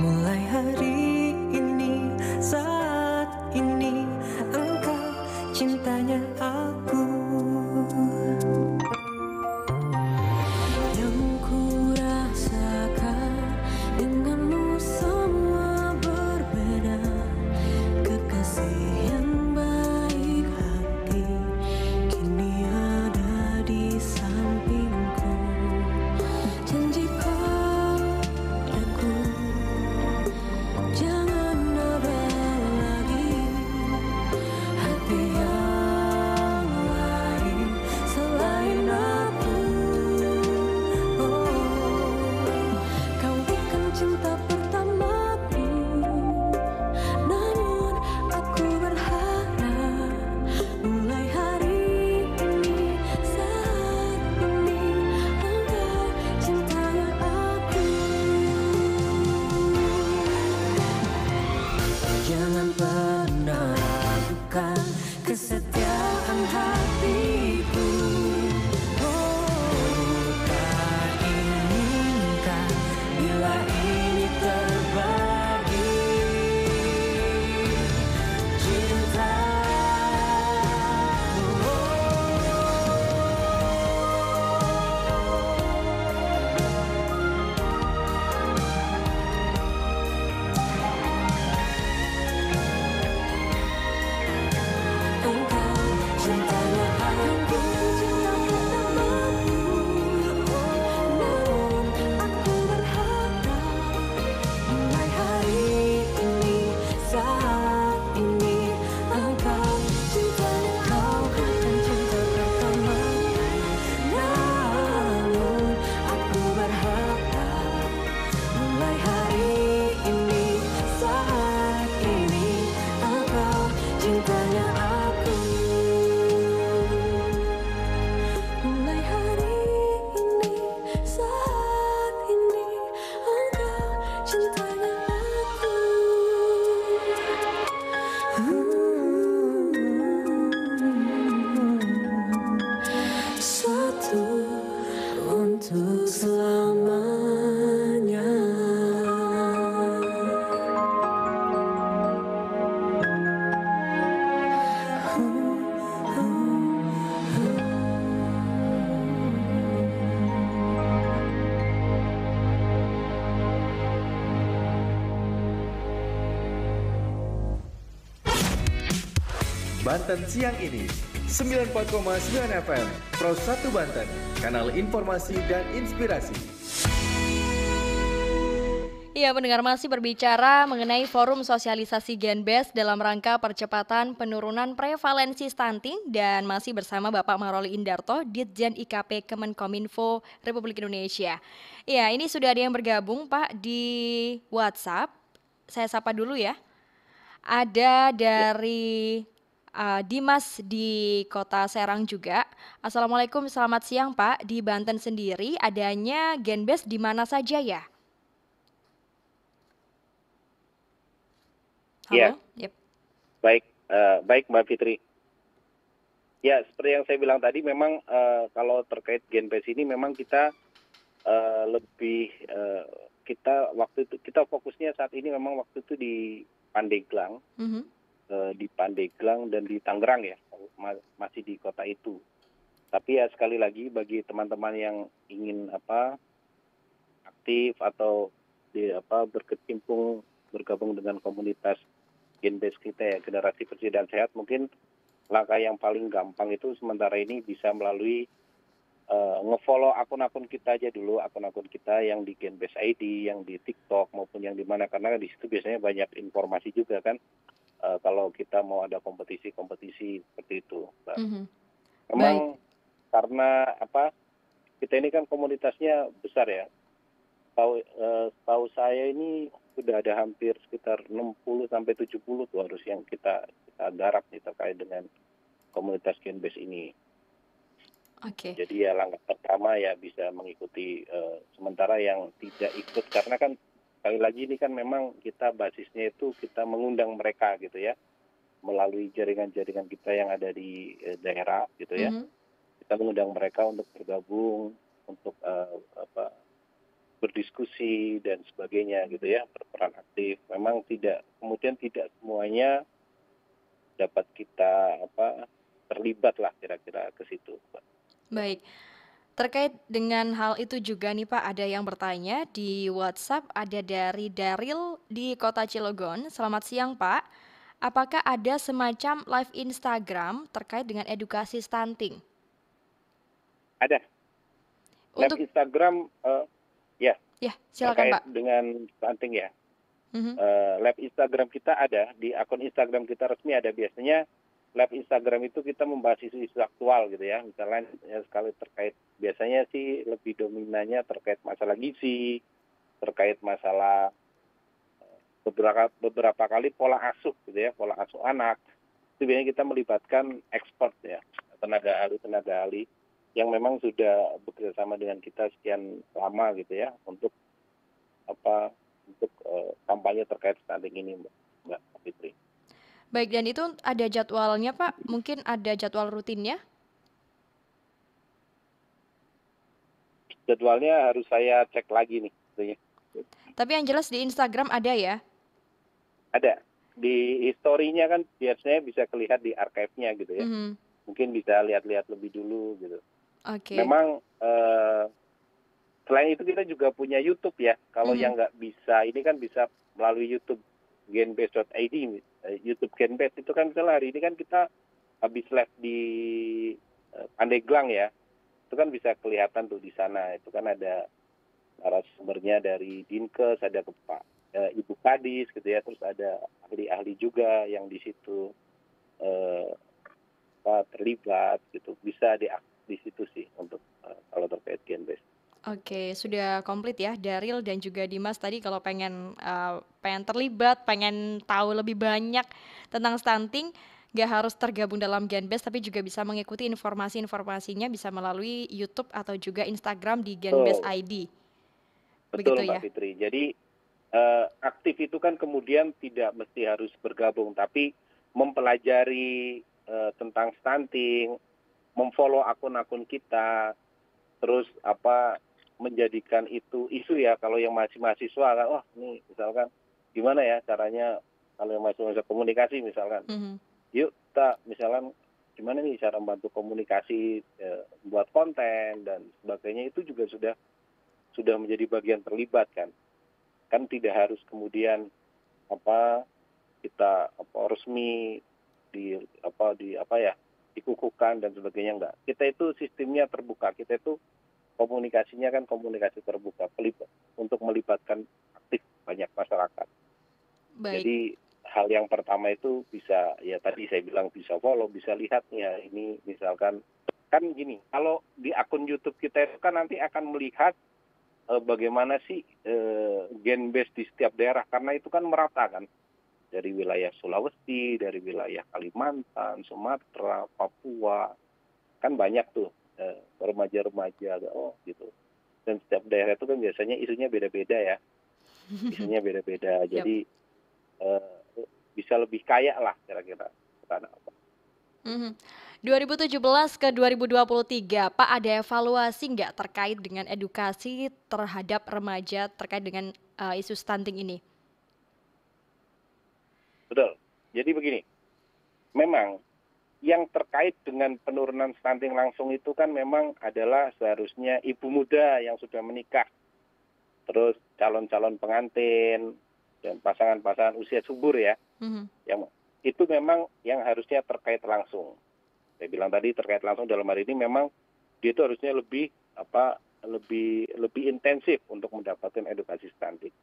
mulai hari ini, saat ini engkau cintanya aku. Yang ku rasakan denganmu semua berbeda. Kekasih yang baik hati kini ada di sana. Banten siang ini 94,9 FM Pro 1 Banten, kanal informasi dan inspirasi. Iya, pendengar masih berbicara mengenai forum sosialisasi Genbes dalam rangka percepatan penurunan prevalensi stunting dan masih bersama Bapak Maroli Indarto, Ditjen IKP Kemenkominfo Republik Indonesia. Iya, ini sudah ada yang bergabung Pak di WhatsApp. Saya sapa dulu ya. Ada dari Dimas di Kota Serang juga. Assalamualaikum, selamat siang Pak. Di Banten sendiri adanya Genbes di mana saja ya? Ya, Halo? Yep. baik Mbak Fitri. Ya, seperti yang saya bilang tadi, memang kalau terkait Genbes ini memang kita kita waktu itu kita fokusnya saat ini memang waktu itu di Pandeglang, Mhm. di Pandeglang dan di Tangerang ya, masih di kota itu. Tapi ya sekali lagi bagi teman-teman yang ingin aktif atau bergabung dengan komunitas Genbes kita ya, generasi bersih dan sehat, mungkin langkah yang paling gampang itu sementara ini bisa melalui nge-follow akun-akun kita aja dulu, akun-akun kita yang di Genbes ID, yang di TikTok maupun yang di mana, karena di situ biasanya banyak informasi juga kan, kalau kita mau ada kompetisi seperti itu. Mhm. Memang karena kita ini kan komunitasnya besar ya. Tahu saya ini sudah ada hampir sekitar 60 sampai 70 tuh harus yang kita garap nih terkait dengan komunitas Genbes ini. Oke. Jadi ya langkah pertama ya bisa mengikuti, sementara yang tidak ikut karena kan sekali lagi ini kan memang kita basisnya itu kita mengundang mereka gitu ya, melalui jaringan-jaringan kita yang ada di daerah gitu ya. Mhm. Kita mengundang mereka untuk bergabung, untuk berdiskusi dan sebagainya gitu ya, berperan aktif. Memang kemudian tidak semuanya dapat kita terlibat lah kira-kira ke situ, Pak. Baik. Terkait dengan hal itu juga nih Pak, ada yang bertanya di WhatsApp, ada dari Daril di Kota Cilegon. Selamat siang Pak. Apakah ada semacam live Instagram terkait dengan edukasi stunting? Ada live Untuk Instagram ya ya, silakan terkait Pak. dengan stunting ya. Mhm. Live Instagram kita ada, di akun Instagram kita resmi ada. Biasanya live Instagram itu kita membahas isu-isu aktual gitu ya. Misalnya sekali terkait, biasanya sih lebih dominannya terkait masalah gizi, terkait masalah beberapa kali pola asuh gitu ya, pola asuh anak. Itu biasanya kita melibatkan expert ya, tenaga ahli yang memang sudah bekerjasama dengan kita sekian lama gitu ya, untuk kampanye terkait stunting ini, Mbak Fitri. Baik, dan itu ada jadwalnya Pak? Mungkin ada jadwal rutinnya? Jadwalnya harus saya cek lagi nih tentunya. Tapi yang jelas di Instagram ada ya? Ada di historinya kan biasanya bisa kelihatan di archive-nya gitu ya. Mhm. Mungkin bisa lihat-lihat lebih dulu gitu. Oke. Memang selain itu kita juga punya YouTube ya. Kalau yang nggak bisa, ini kan bisa melalui YouTube genbes.id, YouTube Genbes itu kan misalnya hari ini kan kita habis live di Pandeglang ya. Itu kan bisa kelihatan tuh di sana. Itu kan ada narasumbernya dari Dinkes, ada Ibu Kadis gitu ya, terus ada ahli-ahli juga yang di situ terlibat gitu. Bisa di situ sih untuk kalau terkait Genbes. Oke, sudah komplit ya Daril dan juga Dimas tadi kalau pengen terlibat, pengen tahu lebih banyak tentang stunting, nggak harus tergabung dalam Genbes tapi juga bisa mengikuti informasinya bisa melalui YouTube atau juga Instagram di Genbes Betul. ID. Betul Begitu Mbak ya? Fitri. Jadi aktif itu kan kemudian tidak mesti harus bergabung, tapi mempelajari tentang stunting, memfollow akun-akun kita, terus menjadikan itu isu ya. Kalau yang masih mahasiswa kan, wah ini misalkan gimana ya caranya, kalau yang masih komunikasi misalkan, yuk kita misalkan gimana nih cara membantu komunikasi, buat konten dan sebagainya, itu juga sudah menjadi bagian terlibat kan tidak harus kemudian kita resmi dikukuhkan dan sebagainya, enggak. Kita itu sistemnya terbuka. Kita itu komunikasinya kan komunikasi terbuka untuk melibatkan aktif banyak masyarakat. Baik. Jadi hal yang pertama itu bisa, ya tadi saya bilang bisa follow, bisa lihat ya ini misalkan kan gini, kalau di akun YouTube kita itu kan nanti akan melihat bagaimana sih gen base di setiap daerah, karena itu kan merata kan, dari wilayah Sulawesi, dari wilayah Kalimantan, Sumatera, Papua, kan banyak tuh remaja-remaja gitu. Dan setiap daerah itu kan biasanya isunya beda-beda ya, isunya beda-beda. Yap. Jadi bisa lebih kaya lah kira-kira. Karena apa? 2017 ke 2023, Pak, ada evaluasi nggak terkait dengan edukasi terhadap remaja terkait dengan isu stunting ini? Betul. Jadi begini, memang yang terkait dengan penurunan stunting langsung itu kan memang adalah seharusnya ibu muda yang sudah menikah, terus calon-calon pengantin dan pasangan-pasangan usia subur ya, yang itu memang yang harusnya terkait langsung. Saya bilang tadi terkait langsung dalam hari ini memang dia itu harusnya lebih intensif untuk mendapatkan edukasi stunting.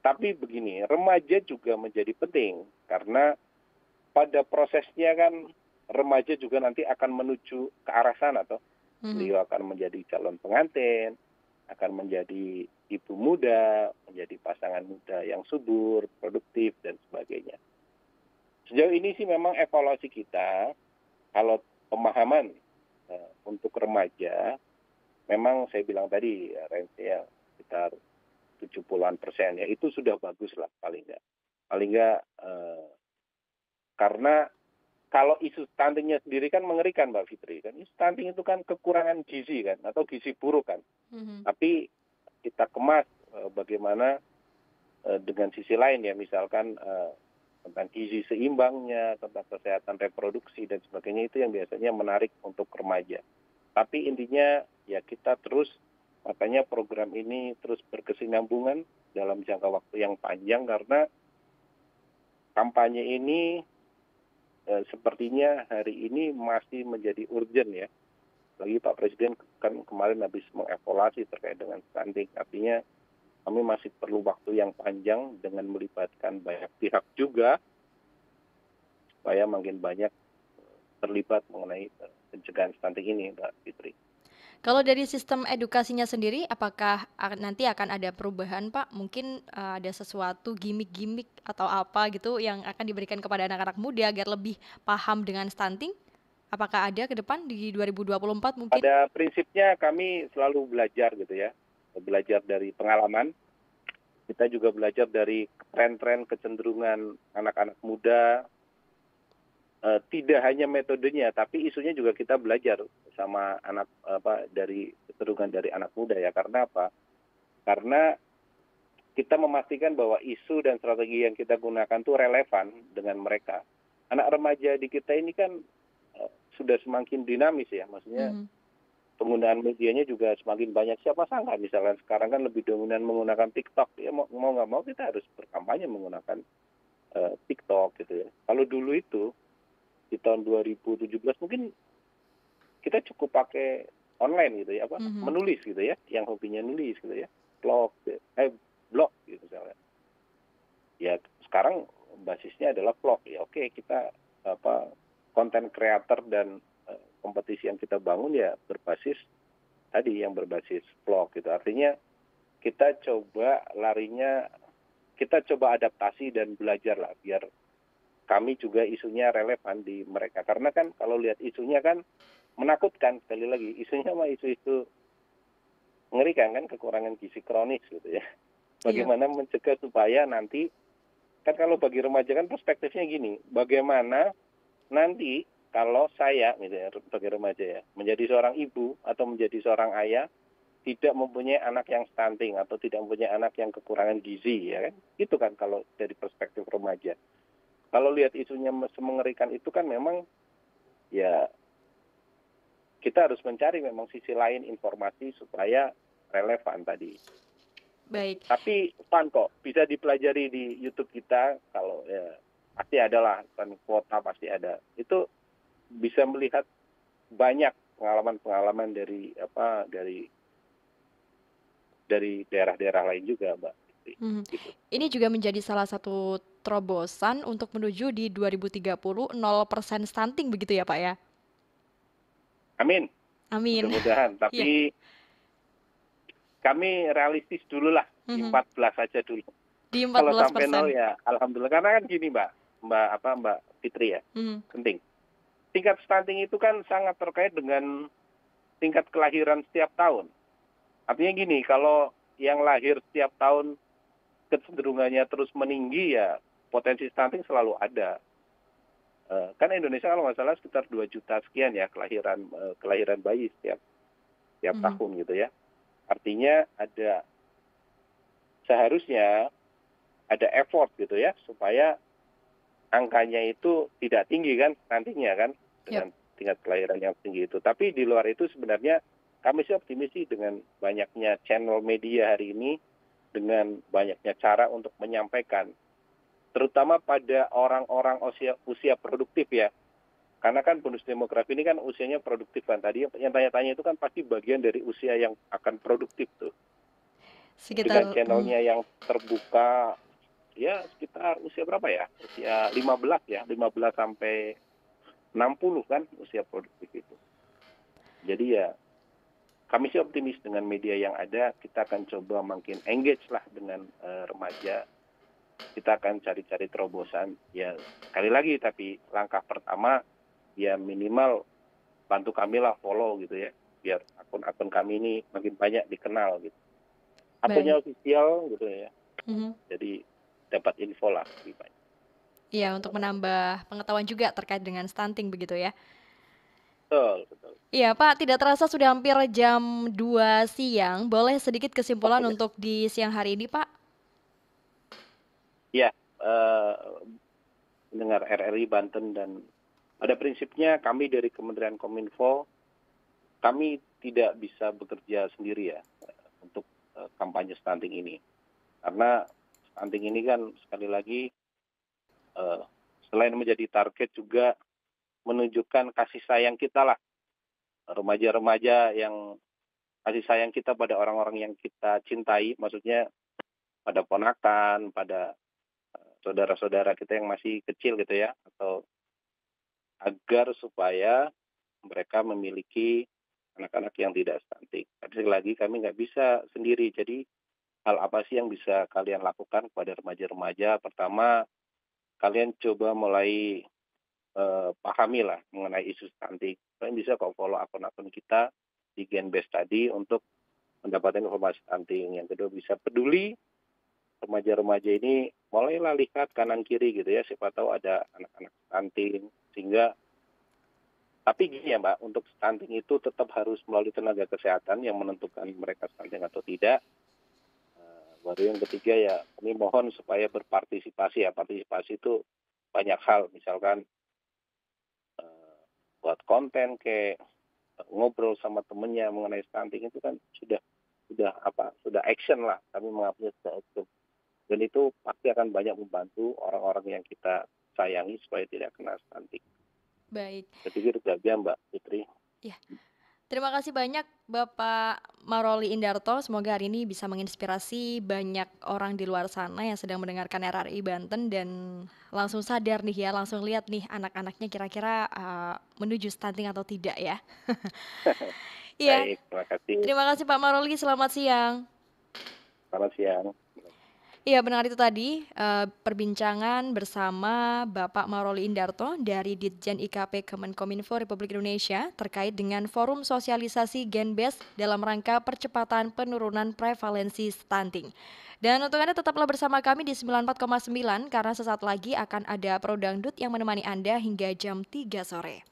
Tapi begini, remaja juga menjadi penting karena pada prosesnya kan remaja juga nanti akan menuju ke arah sana toh. Beliau akan menjadi calon pengantin, akan menjadi ibu muda, menjadi pasangan muda yang subur, produktif dan sebagainya. Sejauh ini sih memang evaluasi kita, kalau pemahaman untuk remaja, memang saya bilang tadi range-nya sekitar 70-an% ya, itu sudah bagus lah paling nggak karena kalau isu stuntingnya sendiri kan mengerikan Mbak Fitri kan, stunting itu kan kekurangan gizi kan atau gizi buruk kan, tapi kita kemas bagaimana dengan sisi lain ya, misalkan tentang gizi seimbangnya, tentang kesehatan reproduksi dan sebagainya, itu yang biasanya menarik untuk remaja. Tapi intinya ya kita terus, makanya program ini terus berkesinambungan dalam jangka waktu yang panjang, karena kampanye ini sepertinya hari ini masih menjadi urgent ya. Lagi Pak Presiden kan kemarin habis mengevaluasi terkait dengan stunting, artinya kami masih perlu waktu yang panjang dengan melibatkan banyak pihak juga supaya makin banyak terlibat mengenai pencegahan stunting ini, Mbak Fitri. Kalau dari sistem edukasinya sendiri, apakah nanti akan ada perubahan, Pak? Mungkin ada sesuatu gimmick-gimmick atau apa gitu yang akan diberikan kepada anak-anak muda agar lebih paham dengan stunting? Apakah ada ke depan di 2024 mungkin? Pada prinsipnya kami selalu belajar gitu ya, belajar dari pengalaman. Kita juga belajar dari tren-tren kecenderungan anak-anak muda. Tidak hanya metodenya, tapi isunya juga kita belajar sama dari kecenderungan dari anak muda ya. Karena apa? Karena kita memastikan bahwa isu dan strategi yang kita gunakan itu relevan dengan mereka. Anak remaja di kita ini kan sudah semakin dinamis ya, maksudnya penggunaan medianya juga semakin banyak. Siapa sangka misalkan sekarang kan lebih dominan menggunakan TikTok ya, mau nggak mau kita harus berkampanye menggunakan TikTok gitu ya. Kalau dulu itu di tahun 2017 mungkin kita cukup pakai online gitu ya, menulis gitu ya, yang hobinya nulis gitu ya, blog gitu misalnya. Ya sekarang basisnya adalah blog ya, oke kita konten creator dan kompetisi yang kita bangun ya berbasis tadi yang berbasis blog gitu. Artinya kita coba adaptasi dan belajar lah biar kami juga isunya relevan di mereka. Karena kan kalau lihat isunya kan menakutkan, sekali lagi isunya mah isu-isu mengerikan kan, kekurangan gizi kronis gitu ya. Bagaimana mencegah supaya nanti, kan kalau bagi remaja kan perspektifnya gini, bagaimana nanti kalau saya gitu ya, sebagai remaja ya, menjadi seorang ibu atau menjadi seorang ayah tidak mempunyai anak yang stunting atau tidak mempunyai anak yang kekurangan gizi ya kan. Itu kan kalau dari perspektif remaja. Kalau lihat isunya semengerikan itu kan memang ya kita harus mencari memang sisi lain informasi supaya relevan tadi. Baik. Tapi fun kok, bisa dipelajari di YouTube kita, kalau ya pasti ada lah, kan kuota pasti ada. Itu bisa melihat banyak pengalaman-pengalaman dari daerah-daerah lain juga, Mbak. Mhm. Gitu. Ini juga menjadi salah satu terobosan untuk menuju di 2030 0% stunting begitu ya Pak ya? Amin, Amin. mudah-mudahan. Iya. Tapi kami realistis dulu lah, di 14 aja dulu. Di Kalau sampai 0 14%. ya alhamdulillah. Karena kan gini, Mbak Fitri ya, Mhm. penting. Tingkat stunting itu kan sangat terkait dengan tingkat kelahiran setiap tahun. Artinya gini, kalau yang lahir setiap tahun kecenderungannya terus meninggi ya potensi stunting selalu ada. Kan Indonesia kalau nggak salah sekitar 2 juta sekian ya kelahiran bayi setiap tahun gitu ya. Artinya seharusnya ada effort gitu ya supaya angkanya itu tidak tinggi kan nantinya kan dengan tingkat kelahiran yang tinggi itu. Tapi di luar itu sebenarnya kami sih optimis sih dengan banyaknya channel media hari ini, dengan banyaknya cara untuk menyampaikan, terutama pada orang-orang usia produktif ya. Karena kan bonus demografi ini kan usianya produktif kan. Tadi yang tanya-tanya itu kan pasti bagian dari usia yang akan produktif tuh. Sekitar Dengan channelnya yang terbuka, ya sekitar usia berapa ya? Usia 15 ya, 15 sampai 60 kan usia produktif itu. Jadi ya kami sih optimis dengan media yang ada, kita akan coba makin engage lah dengan remaja. Kita akan cari-cari terobosan. Ya sekali lagi, tapi langkah pertama ya minimal bantu kami lah follow gitu ya, biar akun-akun kami ini makin banyak dikenal gitu. Akunnya official gitu ya. Jadi dapat info lah lebih banyak. Iya, untuk menambah pengetahuan juga terkait dengan stunting begitu ya. Betul. Iya Pak, tidak terasa sudah hampir jam 2 siang. Boleh sedikit kesimpulan untuk di siang hari ini Pak? Ya, mendengar RRI Banten dan pada prinsipnya kami dari Kementerian Kominfo, kami tidak bisa bekerja sendiri ya untuk kampanye stunting ini. Karena stunting ini kan sekali lagi selain menjadi target juga menunjukkan kasih sayang kita lah. Remaja-remaja yang kasih sayang kita pada orang-orang yang kita cintai, maksudnya pada ponakan, pada saudara-saudara kita yang masih kecil gitu ya, atau agar supaya mereka memiliki anak-anak yang tidak stunting. Tapi sekali lagi kami nggak bisa sendiri, jadi hal apa sih yang bisa kalian lakukan kepada remaja-remaja? Pertama, kalian coba mulai pahami lah mengenai isu stunting. Kalian bisa kok follow akun-akun kita di Genbest tadi untuk mendapatkan informasi stunting. Yang kedua, bisa peduli remaja-remaja ini, mulailah lihat kanan kiri gitu ya, siapa tahu ada anak-anak stunting. Sehingga, tapi gini ya Mbak, untuk stunting itu tetap harus melalui tenaga kesehatan yang menentukan mereka stunting atau tidak. Baru yang ketiga ya, kami mohon supaya berpartisipasi ya. Partisipasi itu banyak hal, misalkan buat konten kayak ngobrol sama temennya mengenai stunting itu kan sudah action lah, kami menganggapnya sudah action, dan itu pasti akan banyak membantu orang-orang yang kita sayangi supaya tidak kena stunting. Baik. Saya pikir demikian Mbak Fitri. Ya. Terima kasih banyak Bapak Maroli Indarto. Semoga hari ini bisa menginspirasi banyak orang di luar sana yang sedang mendengarkan RRI Banten dan langsung sadar nih ya, langsung lihat nih anak-anaknya kira-kira menuju stunting atau tidak ya. Iya. Baik, terima kasih. Terima kasih Pak Maroli, selamat siang. Selamat siang. Iya, benar itu tadi perbincangan bersama Bapak Maroli Indarto dari Ditjen IKP Kemenkominfo Republik Indonesia terkait dengan forum sosialisasi Genbest dalam rangka percepatan penurunan prevalensi stunting. Dan untuk Anda tetaplah bersama kami di 94,9 karena sesaat lagi akan ada Pro Dangdut yang menemani Anda hingga jam 3 sore.